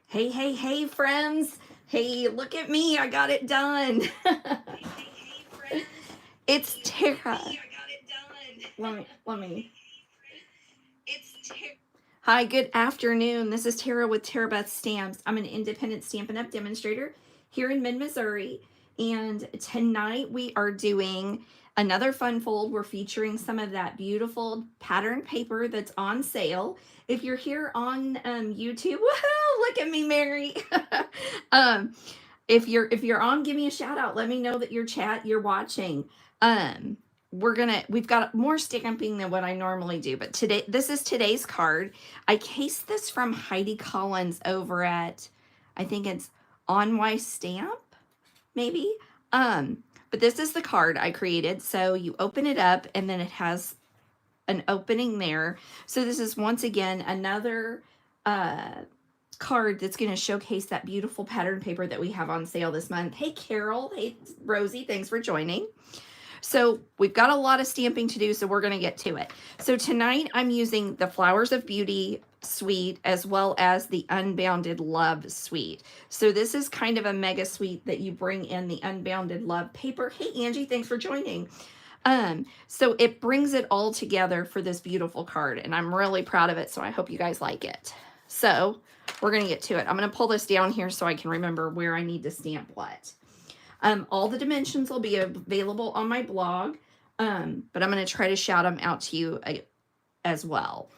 Hey, hey, hey, friends. Hey, look at me. I got it done. It's Tara. Let me. Hi, good afternoon. This is Tara with Tarabeth Stamps. I'm an independent Stampin' Up demonstrator here in mid-Missouri. And tonight we are doing another fun fold. We're featuring some of that beautiful pattern paper that's on sale. If you're here on YouTube, woohoo, look at me, Mary. If you're on, give me a shout out. Let me know that you're watching. We've got more stamping than what I normally do, but this is today's card. I cased this from Heidi Collins over at, I think it's On My Stamp, maybe. But this is the card I created. So you open it up and then it has an opening there. So this is once again another card that's going to showcase that beautiful pattern paper that we have on sale this month. Hey Carol, hey Rosie, thanks for joining. So we've got a lot of stamping to do, so we're going to get to it. So tonight I'm using the Flowers of Beauty suite as well as the Unbounded Love suite. So this is kind of a mega suite that you bring in the Unbounded Love paper. Hey Angie, thanks for joining. So it brings it all together for this beautiful card, and I'm really proud of it, so I hope you guys like it. So we're going to get to it. I'm going to pull this down here so I can remember where I need to stamp what. All the dimensions will be available on my blog, but I'm going to try to shout them out to you as well.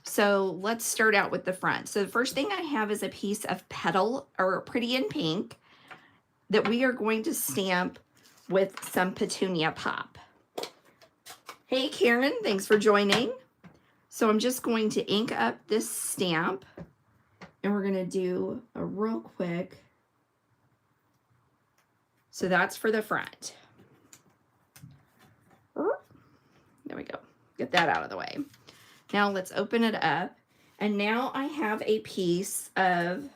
So let's start out with the front. So the first thing I have is a piece of petal or Pretty in Pink that we are going to stamp with some Petunia Pop. Hey Karen, thanks for joining. So I'm just going to ink up this stamp and we're going to do a real quick. So that's for the front. There we go. Get that out of the way. Now let's open it up. And now I have a piece of,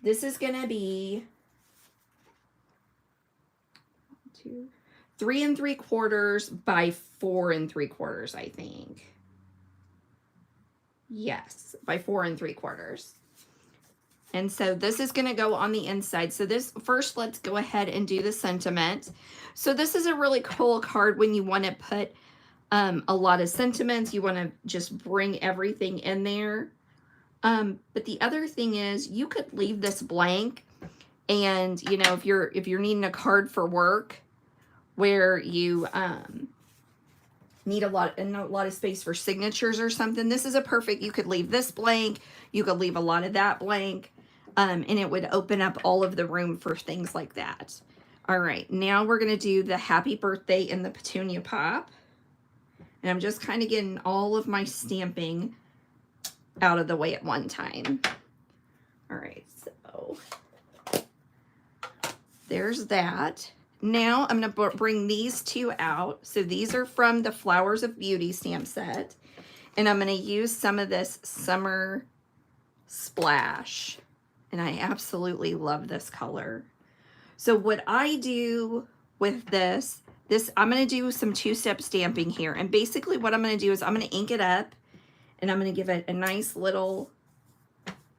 this is going to be 3 3/4 by 4 3/4, I think. Yes, by 4 3/4. And so this is going to go on the inside. So this first, let's go ahead and do the sentiment. So this is a really cool card when you want to put a lot of sentiments. You want to just bring everything in there. But the other thing is you could leave this blank. And, you know, if you're needing a card for work where you need a lot of space for signatures or something, this is a perfect, you could leave this blank. You could leave a lot of that blank. And it would open up all of the room for things like that. All right, now we're going to do the Happy Birthday in the Petunia Pop. And I'm just kind of getting all of my stamping out of the way at one time. All right, so there's that. Now I'm going to bring these two out. So these are from the Flowers of Beauty stamp set. And I'm going to use some of this Summer Splash. And I absolutely love this color. So what I do with this I'm going to do some two-step stamping here. And basically what I'm going to do is I'm going to ink it up. And I'm going to give it a nice little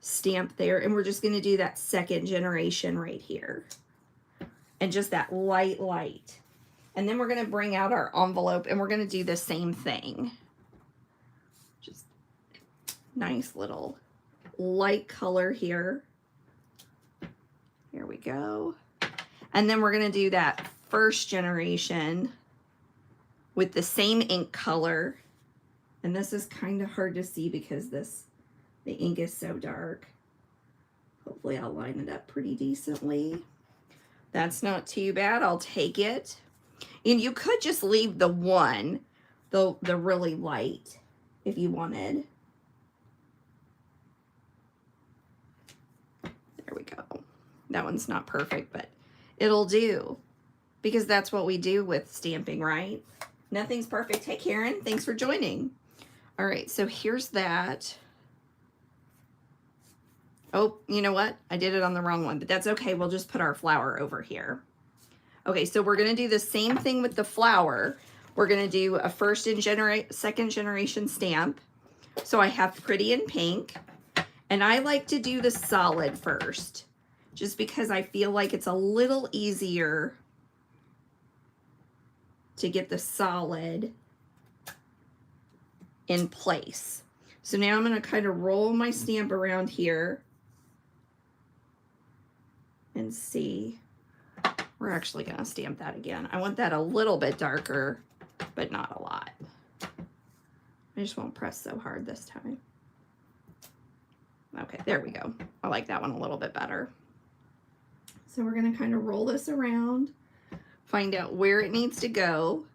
stamp there. And we're just going to do that second generation right here. And just that light. And then we're going to bring out our envelope and we're going to do the same thing. Just nice little light color here. Here we go. And then we're going to do that first generation with the same ink color. And this is kind of hard to see because the ink is so dark. Hopefully I'll line it up pretty decently. That's not too bad. I'll take it. And you could just leave the one, the really light, if you wanted. There we go. That one's not perfect, but it'll do. Because that's what we do with stamping, right? Nothing's perfect. Hey, Karen, thanks for joining. All right, so here's that. Oh, you know what? I did it on the wrong one, but that's okay. We'll just put our flower over here. Okay, so we're going to do the same thing with the flower. We're going to do a first and second generation stamp. So I have Pretty in Pink. And I like to do the solid first, just because I feel like it's a little easier to get the solid in place. So now I'm going to kind of roll my stamp around here and see. We're actually going to stamp that again. I want that a little bit darker, but not a lot. I just won't press so hard this time. Okay, there we go. I like that one a little bit better. So we're going to kind of roll this around, find out where it needs to go.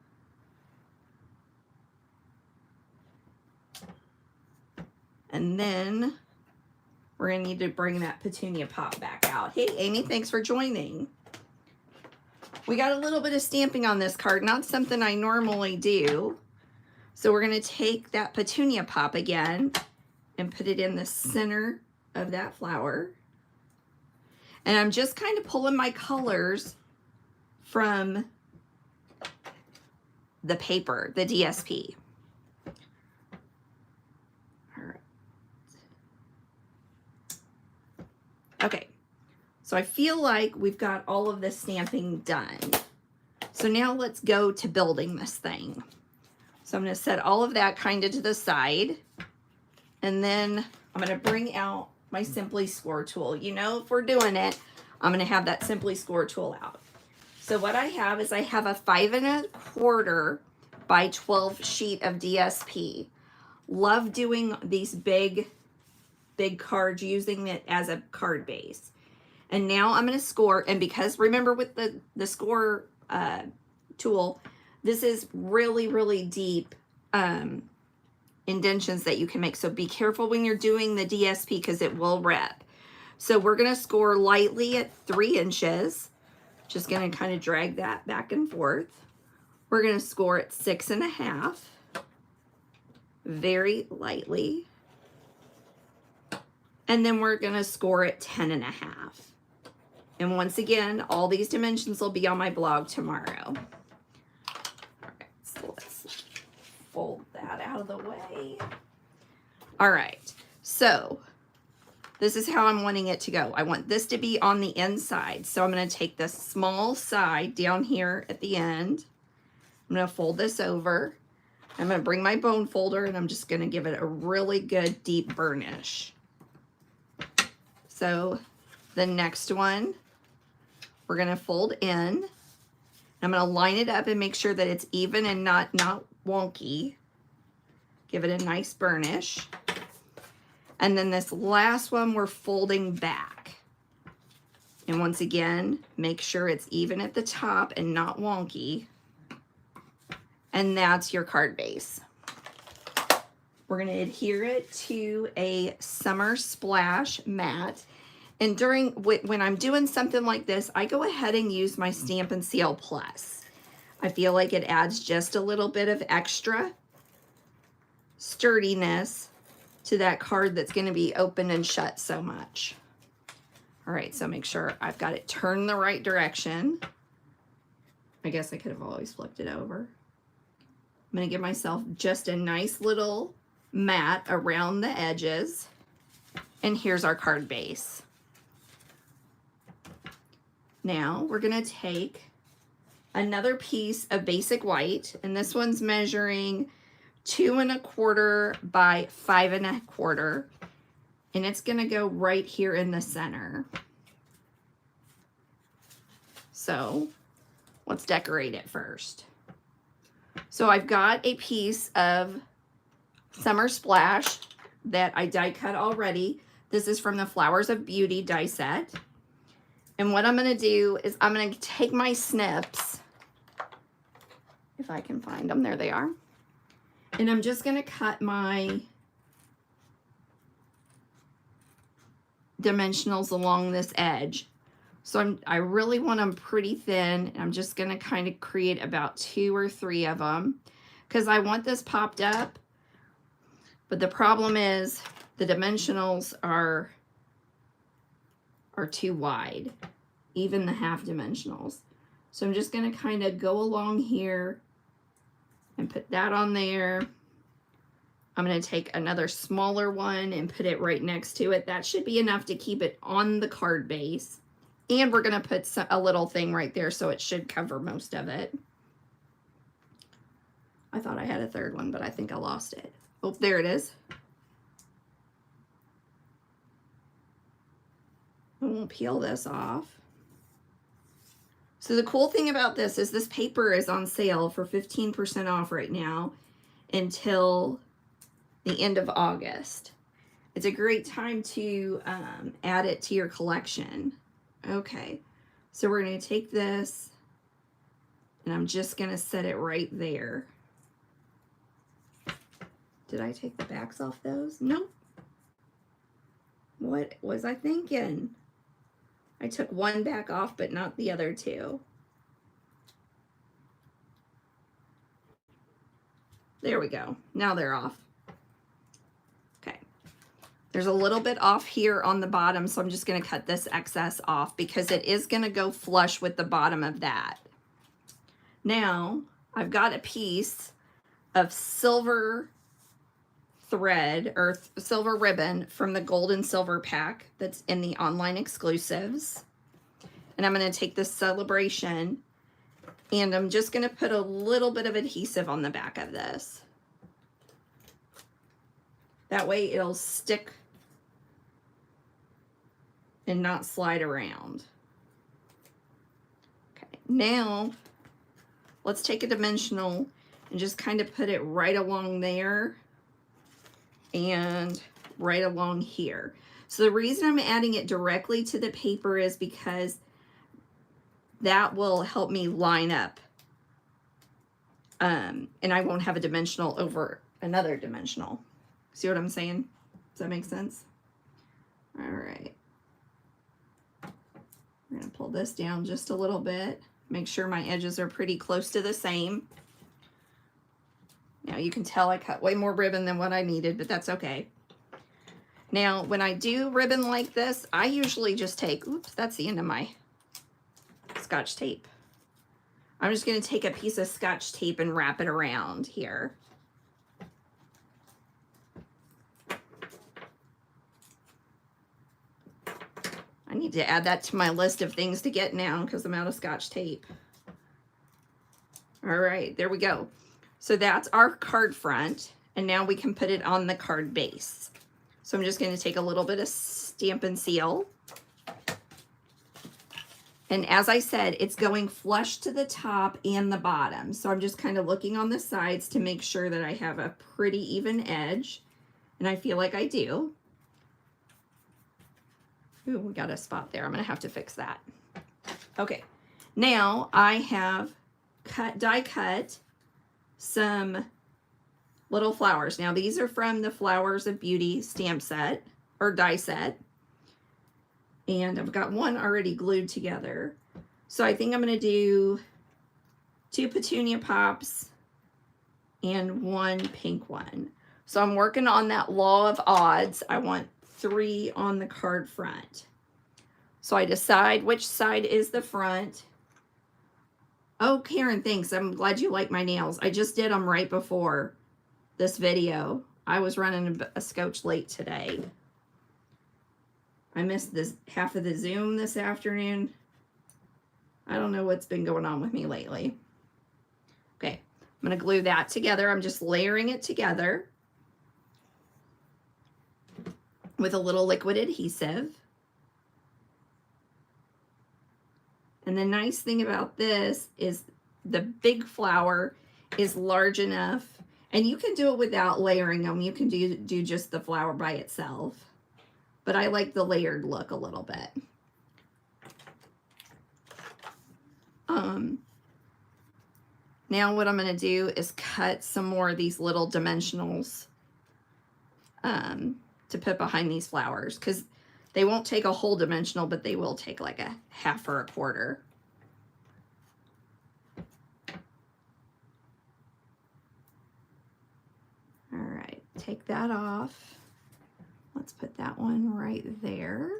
And then we're going to need to bring that petunia pop back out. Hey, Amy, thanks for joining. We got a little bit of stamping on this card, not something I normally do. So we're going to take that petunia pop again and put it in the center of that flower. And I'm just kind of pulling my colors from the paper, the DSP. All right. Okay, so I feel like we've got all of this stamping done. So now let's go to building this thing. So I'm going to set all of that kind of to the side. And then I'm going to bring out my Simply Score tool. You know, if we're doing it, I'm going to have that Simply Score tool out. So what I have is I have a 5 1/4 by 12 sheet of DSP. Love doing these big cards, using it as a card base. And now I'm going to score, and because remember with the score tool, this is really, really deep indentions that you can make. So be careful when you're doing the DSP because it will rip. So we're going to score lightly at 3 inches. Just going to kind of drag that back and forth. We're going to score at 6 1/2. Very lightly. And then we're going to score at 10 1/2. And once again, all these dimensions will be on my blog tomorrow. All right, so let's fold that out of the way. All right, so this is how I'm wanting it to go. I want this to be on the inside. So I'm going to take this small side down here at the end. I'm going to fold this over. I'm going to bring my bone folder and I'm just going to give it a really good deep burnish. So the next one, we're going to fold in. I'm going to line it up and make sure that it's even and not wonky. Give it a nice burnish. And then this last one, we're folding back. And once again, make sure it's even at the top and not wonky. And that's your card base. We're going to adhere it to a Summer Splash mat. And when I'm doing something like this, I go ahead and use my Stampin' Seal Plus. I feel like it adds just a little bit of extra sturdiness to that card that's going to be open and shut so much. All right, so make sure I've got it turned the right direction. I guess I could have always flipped it over. I'm going to give myself just a nice little mat around the edges. And here's our card base. Now we're going to take another piece of basic white, and this one's measuring 2 1/4 by 5 1/4, and it's going to go right here in the center. So let's decorate it first. So I've got a piece of Summer Splash that I die cut already. This is from the Flowers of Beauty die set. And what I'm going to do is I'm going to take my snips, if I can find them, there they are. And I'm just going to cut my dimensionals along this edge. So I really want them pretty thin. And I'm just going to kind of create about 2 or 3 of them because I want this popped up. But the problem is the dimensionals are too wide, even the half dimensionals. So I'm just going to kind of go along here and put that on there I'm going to take another smaller one and put it right next to it. That should be enough to keep it on the card base. And we're going to put a little thing right there, so it should cover most of it. I thought I had a third one, but I think I lost it. Oh, there it is. And we'll peel this off. So the cool thing about this is this paper is on sale for 15% off right now until the end of August. It's a great time to add it to your collection. Okay, so we're going to take this and I'm just going to set it right there. Did I take the backs off those? Nope. What was I thinking? I took one back off, but not the other two. There we go. Now they're off. Okay. There's a little bit off here on the bottom, so I'm just going to cut this excess off because it is going to go flush with the bottom of that. Now, I've got a piece of silver thread or silver ribbon from the gold and silver pack that's in the online exclusives. And I'm going to take this celebration and I'm just going to put a little bit of adhesive on the back of this. That way it'll stick and not slide around. Okay, now let's take a dimensional and just kind of put it right along there and right along here. So the reason I'm adding it directly to the paper is because that will help me line up. And I won't have a dimensional over another dimensional. See what I'm saying? Does that make sense? All right. We're going to pull this down just a little bit. Make sure my edges are pretty close to the same. Now you can tell I cut way more ribbon than what I needed, but that's okay. Now, when I do ribbon like this, I usually just take, oops, that's the end of my Scotch tape. I'm just going to take a piece of Scotch tape and wrap it around here. I need to add that to my list of things to get now because I'm out of Scotch tape. All right, there we go. So that's our card front, and now we can put it on the card base. So I'm just going to take a little bit of Stampin' Seal. And as I said, it's going flush to the top and the bottom. So I'm just kind of looking on the sides to make sure that I have a pretty even edge. And I feel like I do. Ooh, we got a spot there. I'm going to have to fix that. Okay, now I have die cut some little flowers. Now these are from the Flowers of Beauty stamp set or die set. And I've got one already glued together. So I think I'm going to do 2 petunia pops and 1 pink one. So I'm working on that law of odds. I want 3 on the card front. So I decide which side is the front. Oh, Karen, thanks. I'm glad you like my nails. I just did them right before this video. I was running a scotch late today. I missed this half of the Zoom this afternoon. I don't know what's been going on with me lately. Okay, I'm going to glue that together. I'm just layering it together with a little liquid adhesive. And the nice thing about this is the big flower is large enough, and you can do it without layering them. You can do just the flower by itself. But I like the layered look a little bit. Now what I'm going to do is cut some more of these little dimensionals to put behind these flowers, because they won't take a whole dimensional, but they will take like a half or a quarter. All right, take that off. Let's put that one right there.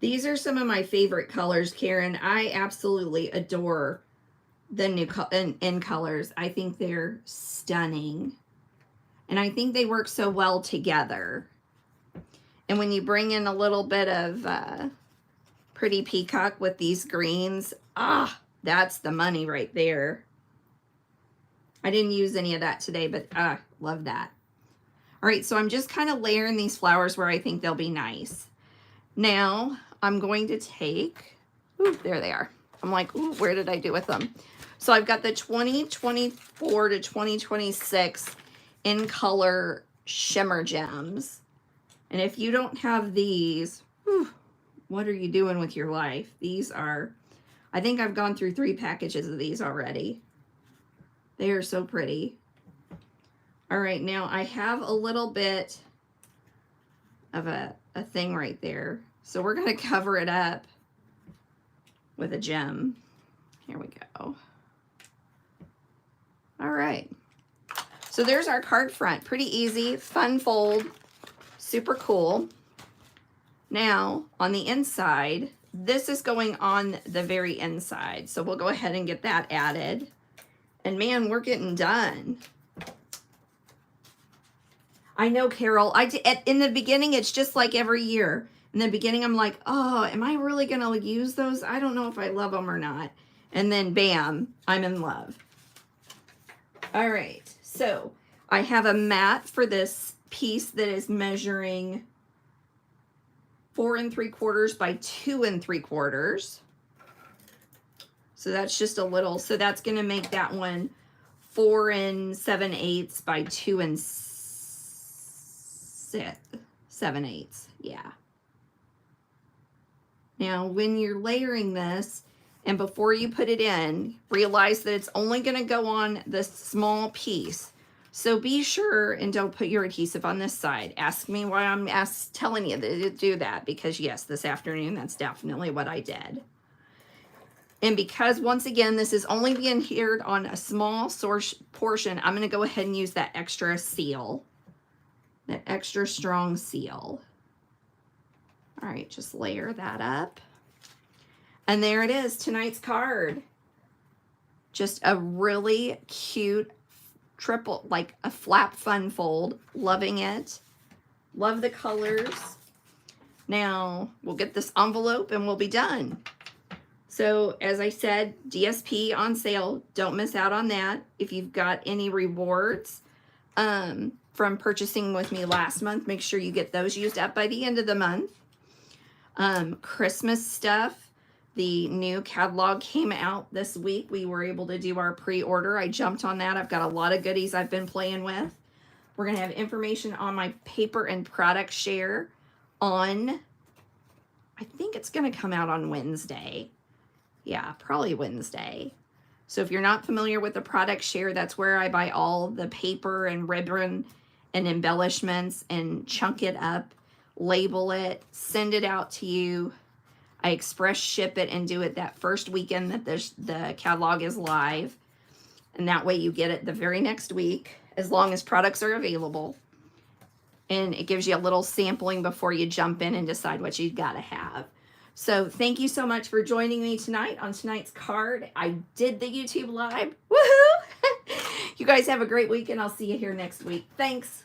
These are some of my favorite colors, Karen. I absolutely adore the new in colors. I think they're stunning. And I think they work so well together. And when you bring in a little bit of pretty peacock with these greens, that's the money right there. I didn't use any of that today, but love that. All right, so I'm just kind of layering these flowers where I think they'll be nice. Now I'm going to take, there they are. I'm like, where did I do with them? So I've got the 2024 to 2026 in color shimmer gems. And if you don't have these, what are you doing with your life? These are, I think I've gone through 3 packages of these already. They are so pretty. All right, now I have a little bit of a thing right there. So we're going to cover it up with a gem. Here we go. All right. So there's our card front. Pretty easy, fun fold, super cool. Now, on the inside, this is going on the very inside. So we'll go ahead and get that added. And man, we're getting done. I know, Carol. In the beginning, it's just like every year. In the beginning, I'm like, oh, am I really going to use those? I don't know if I love them or not. And then, bam, I'm in love. All right. So I have a mat for this piece that is measuring 4 3/4 by 2 3/4. So that's just a little, so that's going to make that one 4 7/8 by 2 7/8. Yeah. Now, when you're layering this, and before you put it in, realize that it's only going to go on this small piece. So be sure and don't put your adhesive on this side. Ask me why I'm telling you to do that, because yes, this afternoon, that's definitely what I did. And because, once again, this is only being adhered on a small portion, I'm going to go ahead and use that extra seal. That extra strong seal. All right, just layer that up. And there it is, tonight's card. Just a really cute triple, like a flap fun fold. Loving it. Love the colors. Now, we'll get this envelope and we'll be done. So, as I said, DSP on sale. Don't miss out on that. If you've got any rewards from purchasing with me last month, make sure you get those used up by the end of the month. Christmas stuff. The new catalog came out this week. We were able to do our pre-order. I jumped on that. I've got a lot of goodies I've been playing with. We're going to have information on my paper and product share on, I think it's going to come out on Wednesday. Yeah, probably Wednesday. So if you're not familiar with the product share, that's where I buy all the paper and ribbon and embellishments and chunk it up, label it, send it out to you. I express ship it and do it that first weekend that the catalog is live. And that way you get it the very next week, as long as products are available. And it gives you a little sampling before you jump in and decide what you've got to have. So thank you so much for joining me tonight on tonight's card. I did the YouTube live. Woohoo! You guys have a great week, and I'll see you here next week. Thanks.